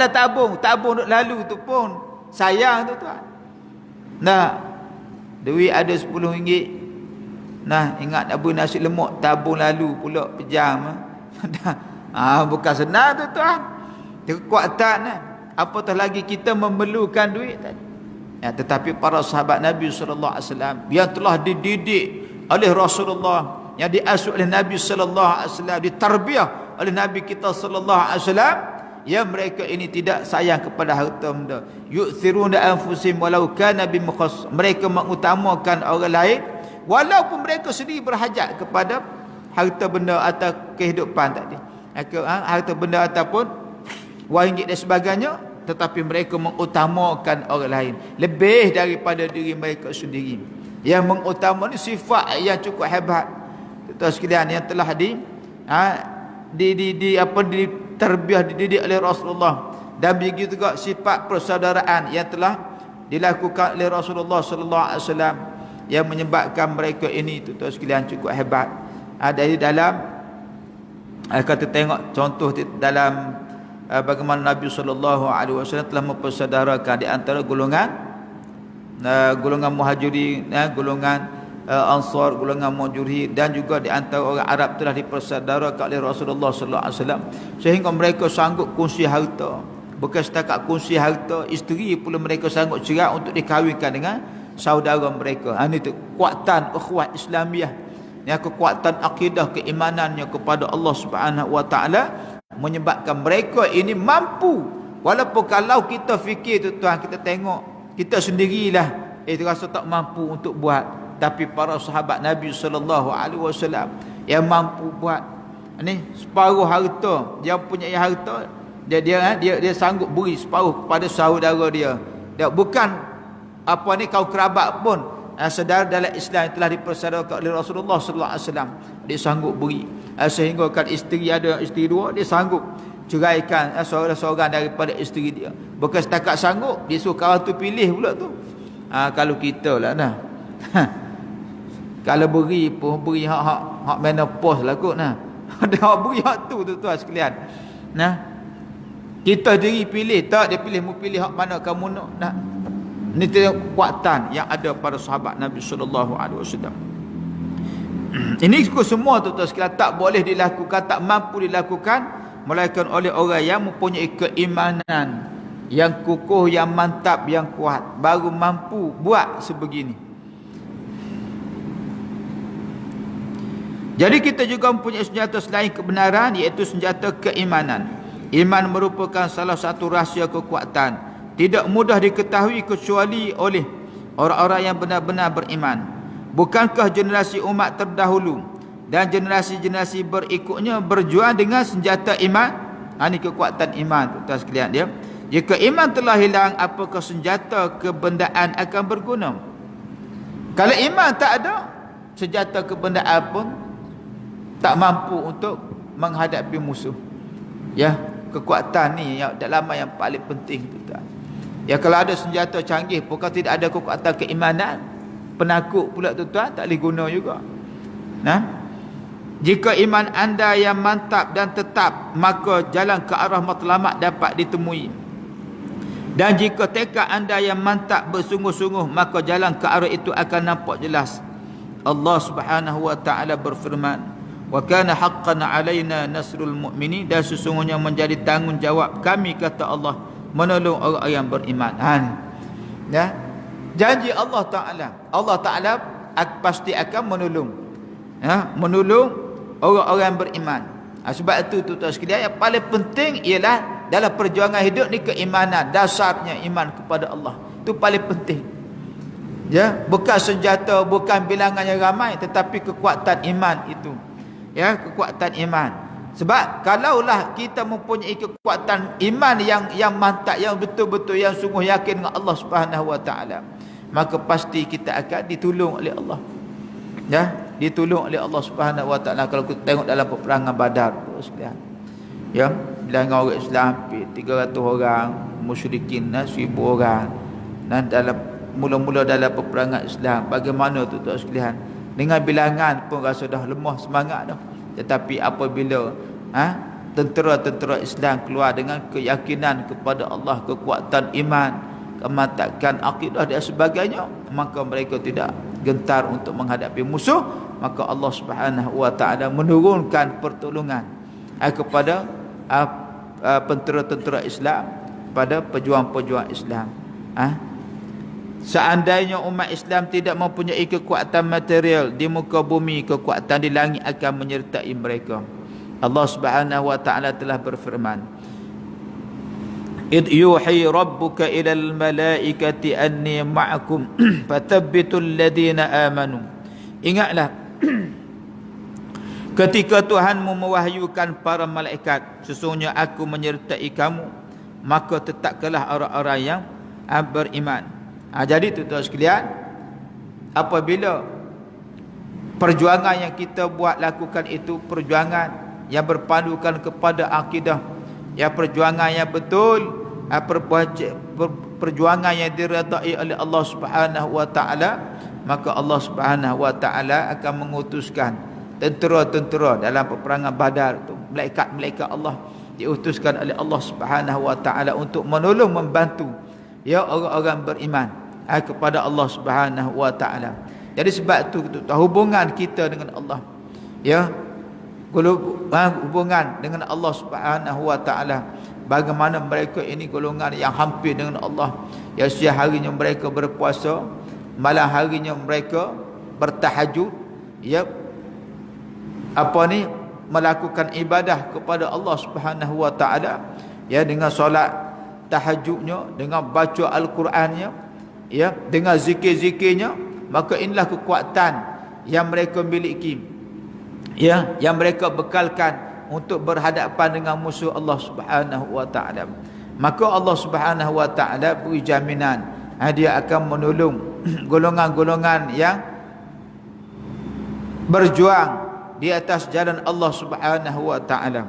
tabung duk lalu tu pun sayang tu tuan. Nah, duit ada RM10. Nah, ingat nak beli nasi lemak, tabung lalu pula pejam. Bukan senang tu tuan. Kekuatan apatah lagi kita memerlukan duit tadi. Ya, tetapi para sahabat Nabi sallallahu alaihi wasallam yang telah dididik oleh Rasulullah, yang diasuh oleh Nabi sallallahu alaihi wasallam, ditarbiah oleh Nabi kita sallallahu alaihi wasallam, ya mereka ini tidak sayang kepada harta benda. Yu'thiruna anfusihim walau kana bihim khass. Mereka mengutamakan orang lain walaupun mereka sendiri berhajat kepada harta benda atau kehidupan tadi. Harta benda ataupun wang ringgit dan sebagainya, tetapi mereka mengutamakan orang lain lebih daripada diri mereka sendiri. Yang mengutamakan sifat yang cukup hebat. Tuan sekalian, yang telah terbiah dididik oleh Rasulullah, dan begitu juga sifat persaudaraan yang telah dilakukan oleh Rasulullah sallallahu alaihi wasallam yang menyebabkan mereka ini tuan sekalian cukup hebat. Dari dalam kita tengok contoh dalam bagaimana Nabi sallallahu alaihi wasallam telah mempersaudarakan di antara golongan Muhajirin, golongan Ansar, golongan Muhajirin, dan juga di antara orang Arab telah dipersaudarakan oleh Rasulullah sallallahu alaihi wasallam sehingga mereka sanggup kongsi harta. Bukan setakat kongsi harta, isteri pula mereka sanggup cerai untuk dikahwinkan dengan saudara mereka. Ini tu kekuatan ukhuwah Islamiah, yang kekuatan akidah keimanannya kepada Allah Subhanahu wa taala menyebabkan mereka ini mampu. Walaupun kalau kita fikir tu tuan, kita tengok kita sendirilah rasa tak mampu untuk buat, tapi para sahabat Nabi sallallahu alaihi wasallam yang mampu buat. Ni separuh harta, dia punya harta, dia sanggup beri separuh kepada saudara dia. Dia bukan kau kerabat pun, saudara dalam Islam yang telah dipersaudarakan oleh Rasulullah sallallahu alaihi wasallam, dia sanggup beri. Sehingga kan isteri ada isteri dua, dia sanggup ceraikan seorang-seorang daripada isteri dia. Bukan setakat sanggup, dia suruh kawan tu pilih pula tu. Kalau kita lah dah. Kalau beri pun beri hak menopause lah kot nah. Ada beri hak tu tuan sekalian. Nah. Kita diri pilih, tak dia pilih, mu pilih hak mana kamu nak. Nah. Ini kekuatan yang ada pada sahabat Nabi sallallahu alaihi wasallam. Ini semua tuan sekalian tak boleh dilakukan, tak mampu dilakukan melainkan oleh orang yang mempunyai keimanan yang kukuh, yang mantap, yang kuat, baru mampu buat sebegini. Jadi kita juga mempunyai senjata selain kebenaran, iaitu senjata keimanan. Iman merupakan salah satu rahsia kekuatan, tidak mudah diketahui kecuali oleh orang-orang yang benar-benar beriman. Bukankah generasi umat terdahulu dan generasi-generasi berikutnya berjuang dengan senjata iman? Ini kekuatan iman tuan sekalian dia. Jika iman telah hilang, apakah senjata kebendaan akan berguna? Kalau iman tak ada, senjata kebendaan pun tak mampu untuk menghadapi musuh. Ya, kekuatan ni yang dalam yang paling penting tuan. Ya, kalau ada senjata canggih pun kalau tidak ada kekuatan keimanan, penakut pula tuan, tak boleh guna juga. Nah, jika iman anda yang mantap dan tetap, maka jalan ke arah matlamat dapat ditemui. Dan jika tekad anda yang mantap bersungguh-sungguh, maka jalan ke arah itu akan nampak jelas. Allah Subhanahu wa taala berfirman, "Wa kana haqqan 'alaina nasrul mu'minin." Dan sesungguhnya menjadi tanggungjawab kami, kata Allah, menolong orang yang beriman. Ya. Janji Allah Taala pasti akan menolong. Ya, menolong orang-orang yang beriman. Sebab itu tuan sekalian, yang paling penting ialah dalam perjuangan hidup ni keimanan, dasarnya iman kepada Allah. Itu paling penting. Ya, bukan senjata, bukan bilangan yang ramai, tetapi kekuatan iman itu. Ya, kekuatan iman. Sebab kalaulah kita mempunyai kekuatan iman yang mantap, yang betul-betul, yang sungguh yakin dengan Allah Subhanahu wa taala, maka pasti kita akan ditolong oleh Allah. Ya, ditolong oleh Allah Subhanahu wa taala. Kalau kita tengok dalam peperangan Badar sekalian. Ya, bilangan orang Islam 300 orang, musyrikin 1000 orang. Dan dalam mula-mula dalam peperangan Islam, bagaimana tu tuan sekalian? Dengan bilangan pun rasa dah lemah semangat dah. Tetapi apabila tentera-tentera Islam keluar dengan keyakinan kepada Allah, kekuatan iman, kemantakan akidah dan sebagainya, maka mereka tidak gentar untuk menghadapi musuh. Maka Allah Subhanahu wa taala menurunkan pertolongan kepada tentera-tentera Islam, pada pejuang-pejuang Islam. Seandainya umat Islam tidak mempunyai kekuatan material di muka bumi, kekuatan di langit akan menyertai mereka. Allah Subhanahu wa taala telah berfirman, "Id yuhi rabbuka ilal malaikati anni ma'akum fathabbitul ladina amanu." Ingatlah ketika Tuhanmu mewahyukan para malaikat, sesungguhnya aku menyertai kamu, maka tetapkanlah orang-orang yang beriman. Jadi tuan-tuan sekalian, apabila perjuangan yang kita buat lakukan itu perjuangan yang berpandukan kepada akidah, yang perjuangan yang betul, perjuangan yang diredai oleh Allah Subhanahu wa taala, maka Allah Subhanahu wa taala akan mengutuskan tentera-tentera dalam peperangan Badar itu, malaikat-malaikat Allah diutuskan oleh Allah Subhanahu wa taala untuk menolong, membantu orang-orang beriman kepada Allah Subhanahu wa taala. Jadi sebab itu hubungan kita dengan Allah, hubungan dengan Allah Subhanahu wa taala, bagaimana mereka ini golongan yang hampir dengan Allah, yang siang harinya mereka berpuasa, malam harinya mereka bertahajud, melakukan ibadah kepada Allah Subhanahu wa taala, dengan solat tahajudnya, dengan baca al-Qurannya, dengan zikir-zikirnya. Maka inilah kekuatan yang mereka miliki, yang mereka bekalkan untuk berhadapan dengan musuh Allah Subhanahu wa taala. Maka Allah Subhanahu wa taala beri jaminan dia akan menolong golongan-golongan yang berjuang di atas jalan Allah Subhanahu wa taala.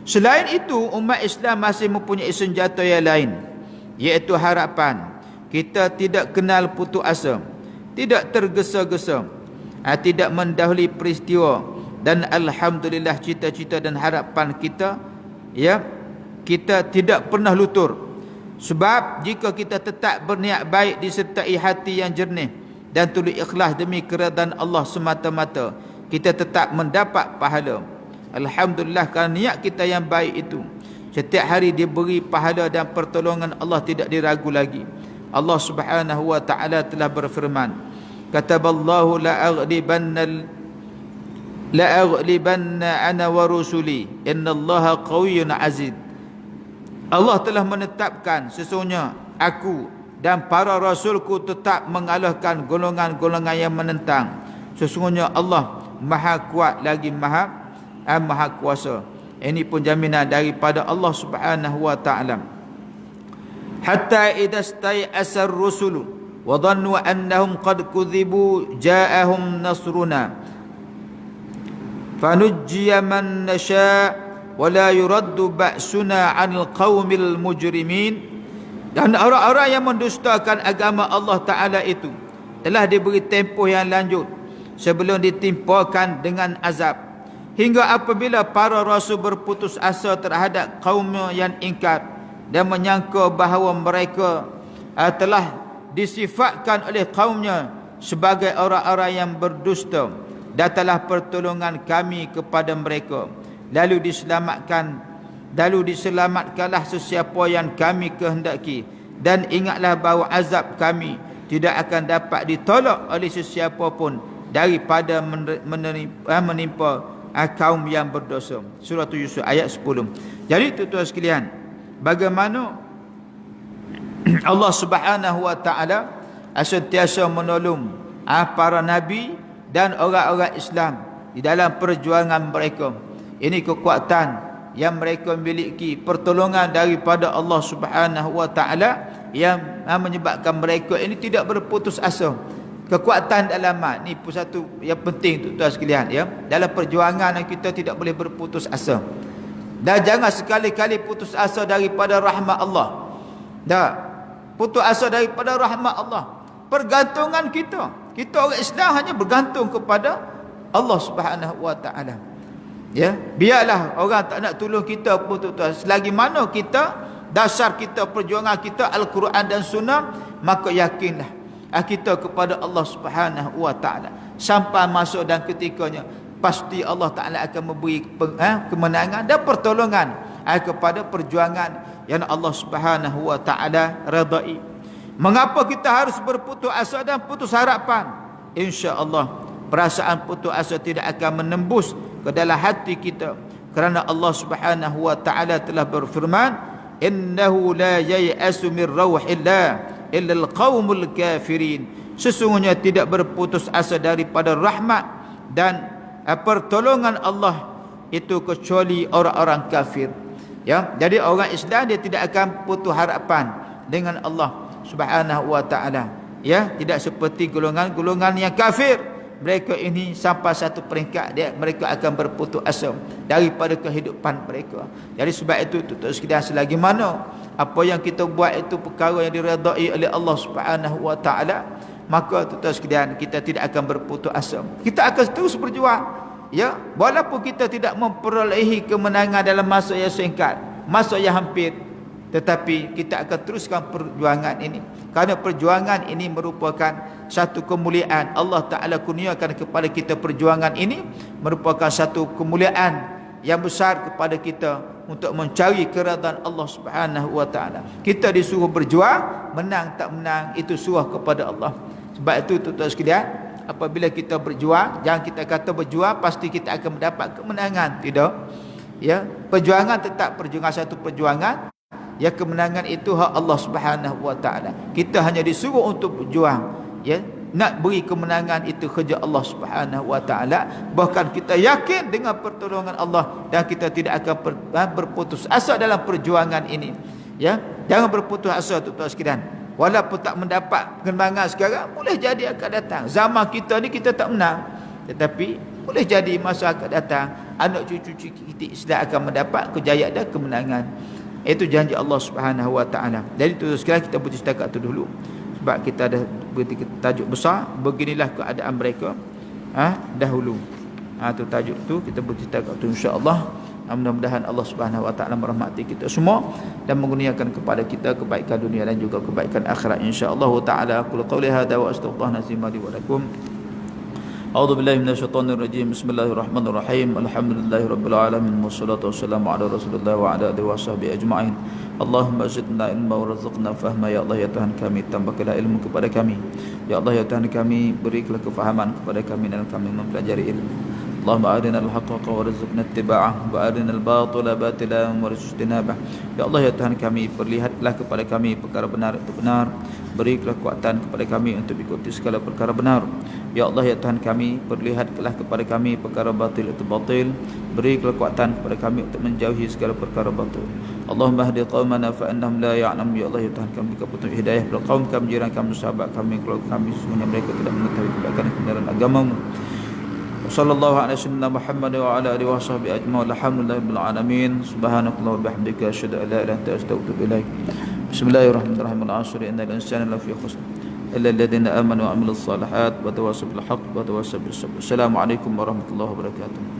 Selain itu, umat Islam masih mempunyai senjata yang lain, iaitu harapan. Kita tidak kenal putus asa, tidak tergesa-gesa, tidak mendahului peristiwa, dan alhamdulillah cita-cita dan harapan kita, kita tidak pernah lutur. Sebab jika kita tetap berniat baik disertai hati yang jernih dan tulus ikhlas demi keredaan Allah semata-mata, kita tetap mendapat pahala. Alhamdulillah, kerana niat kita yang baik itu setiap hari diberi pahala dan pertolongan Allah tidak diragu lagi. Allah Subhanahu wa taala telah berfirman, kataballahu la'aghlibanna ana wa rusuli innallaha qawiyyun aziz. Allah telah menetapkan sesungguhnya aku dan para rasulku tetap mengalahkan golongan-golongan yang menentang. Sesungguhnya Allah Maha kuat lagi Maha kuasa. Ini pun jaminan daripada Allah Subhanahu wa taala. Hatta idza stai'asa ar-rusulu wa dhannu annahum qad kudzibu ja'ahum nasruna fanujjiya man nasha' wa la yuraddu ba'suna 'anil qaumil mujrimin. Dan orang-orang yang mendustakan agama Allah Ta'ala itu telah diberi tempoh yang lanjut sebelum ditimpakan dengan azab, hingga apabila para rasul berputus asa terhadap kaum yang ingkar dan menyangka bahawa mereka telah disifatkan oleh kaumnya sebagai orang-orang yang berdusta, datanglah pertolongan kami kepada mereka, lalu diselamatkanlah sesiapa yang kami kehendaki, dan ingatlah bahawa azab kami tidak akan dapat ditolak oleh sesiapa pun daripada menimpa kaum yang berdosa. Surah Yusuf ayat 10. Jadi tuan-tuan sekalian, bagaimana Allah Subhanahu wa taala sentiasa menolong para nabi dan orang-orang Islam di dalam perjuangan mereka. Ini kekuatan yang mereka miliki, pertolongan daripada Allah Subhanahu wa taala yang menyebabkan mereka ini tidak berputus asa. Kekuatan dalaman ni pun satu yang penting tuan-tuan sekalian, dalam perjuangan kita tidak boleh berputus asa. Dan jangan sekali-kali putus asa daripada rahmat Allah. Putus asa daripada rahmat Allah. Pergantungan kita orang Islam hanya bergantung kepada Allah Subhanahu wa taala. Ya, biarlah orang tak nak tolong kita pun tuan-tuan, selagi mana kita dasar kita, perjuangan kita Al-Quran dan Sunnah, maka yakinlah kita kepada Allah Subhanahu wa taala. Sampai masuk dan ketikanya pasti Allah Taala akan memberi kemenangan dan pertolongan kepada perjuangan yang Allah Subhanahu wa taala redai. Mengapa kita harus berputus asa dan putus harapan? Insya-Allah perasaan putus asa tidak akan menembus ke dalam hati kita, kerana Allah Subhanahu wa taala telah berfirman, innahu la yai'asu min rauhillah illa alqaumul kafirin. Sesungguhnya tidak berputus asa daripada rahmat dan pertolongan Allah itu kecuali orang-orang kafir. Ya, jadi orang Islam dia tidak akan putus harapan dengan Allah Subhanahu wa taala. Ya, tidak seperti golongan-golongan yang kafir. Mereka ini sampai satu peringkat mereka akan berputus asa daripada kehidupan mereka. Jadi sebab itu tuan-tuan sekalian, selagi mana apa yang kita buat itu perkara yang diredai oleh Allah Subhanahu wa taala, maka tuan-tuan sekalian, kita tidak akan berputus asa. Kita akan terus berjuang. Ya, walaupun kita tidak memperolehi kemenangan dalam masa yang singkat, masa yang hampir, tetapi kita akan teruskan perjuangan ini, kerana perjuangan ini merupakan satu kemuliaan. Allah Ta'ala kurniakan kepada kita perjuangan ini merupakan satu kemuliaan yang besar kepada kita untuk mencari keridhaan Allah Subhanahu wa taala. Kita disuruh berjuang, menang tak menang itu suruh kepada Allah. Sebab itu tuan-tuan sekalian, apabila kita berjuang, jangan kita kata berjuang pasti kita akan mendapat kemenangan. Tidak. Ya, perjuangan tetap perjuangan, satu perjuangan. Ya, kemenangan itu hak Allah Subhanahu wa taala. Kita hanya disuruh untuk berjuang. Ya, nak beri kemenangan itu kerja Allah Subhanahu wa taala. Bahkan kita yakin dengan pertolongan Allah dan kita tidak akan berputus asa dalam perjuangan ini. Ya, jangan berputus asa tuan-tuan sekalian. Walaupun tak mendapat kemenangan sekarang, boleh jadi akan datang. Zaman kita ni kita tak menang, tetapi boleh jadi masa akan datang anak cucu kita Islam akan mendapat kejayaan dan kemenangan. Itu janji Allah Subhanahu wa taala. Jadi tuan-tuan sekalian, kita berhenti setakat tu dulu. Sebab kita dah berhenti tajuk besar, beginilah keadaan mereka dahulu. Tu tajuk tu kita berhenti setakat tu, insya-Allah. Mudah-mudahan Allah Subhanahu wa taala merahmati kita semua dan mengurniakan kepada kita kebaikan dunia dan juga kebaikan akhirat, insya-Allah taala. Aku qauli hadza wa astaghfirullahalazim li wa lakum. A'udzu billahi minasyaitonir rajim. Bismillahirrahmanirrahim. Alhamdulillahirabbil alamin wassalatu wassalamu ala Rasulillah wa ala alihi washabbihi ajma'in. Allahumma zidna ilma warzuqna fahma. Ya Allah, ya Tuhan kami, tambahkanlah ilmu kepada kami. Ya Allah, ya Tuhan kami, berikanlah kefahaman kepada kami dan kami mempelajari ilmu. Allahumma arinal haqqa warzuqna ittiba'ah wa arinal batila batilan warzuqna ijtinabah. Ya Allah, ya Tuhan kami, perlihatlah kepada kami perkara benar itu benar, berikanlah kekuatan kepada kami untuk ikuti segala perkara benar. Ya Allah, ya Tuhan kami, perlihatlah kepada kami perkara batil itu batil, berikanlah kekuatan kepada kami untuk menjauhi segala perkara batil. Allahumma hdi qaumana fa innahum la ya'lam. Ya Allah, ya Tuhan kami, berikan petunjuk hidayah kepada kaum kami, jiran kami, sahabat kami, keluarga kami, sesungguhnya mereka tidak mengetahui kebaikan dan kebenaran agama-Mu. Sallallahu alaihi wasallam Muhammad wa ala alihi washabihi ajma'in. Alhamdulillahil alamin. Subhanakallah wa bihamdika asyhadu an la ilaha illa anta astaghfiruka wa atubu ilaik. Bismillahirrahmanirrahim. Al-'asr innal insana lafi khusr illa alladhina amanu wa 'amilus shalihat wa tawassaw bil haqq wa tawassaw bis sabr. Assalamualaikum warahmatullahi wabarakatuh.